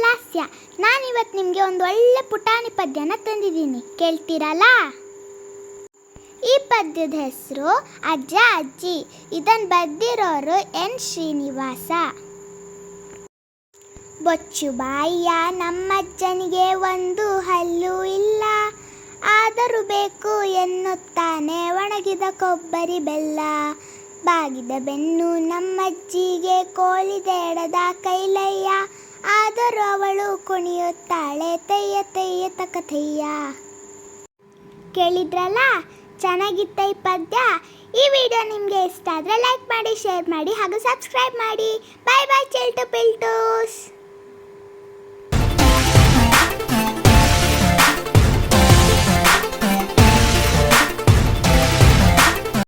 ಲಾಸ್ಯ. ನಾನಿವತ್ತು ನಿಮಗೆ ಒಂದು ಒಳ್ಳೆ ಪುಟಾಣಿ ಪದ್ಯನ ತಂದಿದ್ದೀನಿ, ಕೇಳ್ತೀರಲ್ಲ? ಈ ಪದ್ಯದ ಹೆಸರು ಅಜ್ಜ ಅಜ್ಜಿ. ಇದನ್ನು ಬರೆದಿರೋರು ಎನ್ ಶ್ರೀನಿವಾಸ. ಬೊಚ್ಚು ಬಾಯಿಯ ನಮ್ಮಜ್ಜನಿಗೆ ಒಂದು ಹಲ್ಲು ಇಲ್ಲ, ಆದರೂ ಬೇಕು ಎನ್ನುತ್ತಾನೆ ಒಣಗಿದ ಕೊಬ್ಬರಿ ಬೆಲ್ಲ. ಬಾಗಿದ ಬೆನ್ನು ನಮ್ಮಜ್ಜಿಗೆ ಕೋಳಿದೇಡದ ಕೈಲಯ್ಯ, ಆದರೂ ಅವಳು ಕುಣಿಯುತ್ತಾಳೆ ತಯ್ಯ ತಯ್ಯ ತಕಥಯ್ಯ. ಕೇಳಿದ್ರಲ್ಲ, ಚೆನ್ನಾಗಿತ್ತ ಈ ಪದ್ಯ? ಈ ವಿಡಿಯೋ ನಿಮಗೆ ಇಷ್ಟ ಆದರೆ ಲೈಕ್ ಮಾಡಿ, ಶೇರ್ ಮಾಡಿ ಹಾಗೂ ಸಬ್ಸ್ಕ್ರೈಬ್ ಮಾಡಿ. ಬಾಯ್ ಬಾಯ್ ಚಿಲ್ಟು ಪಿಲ್ಟೂಸ್.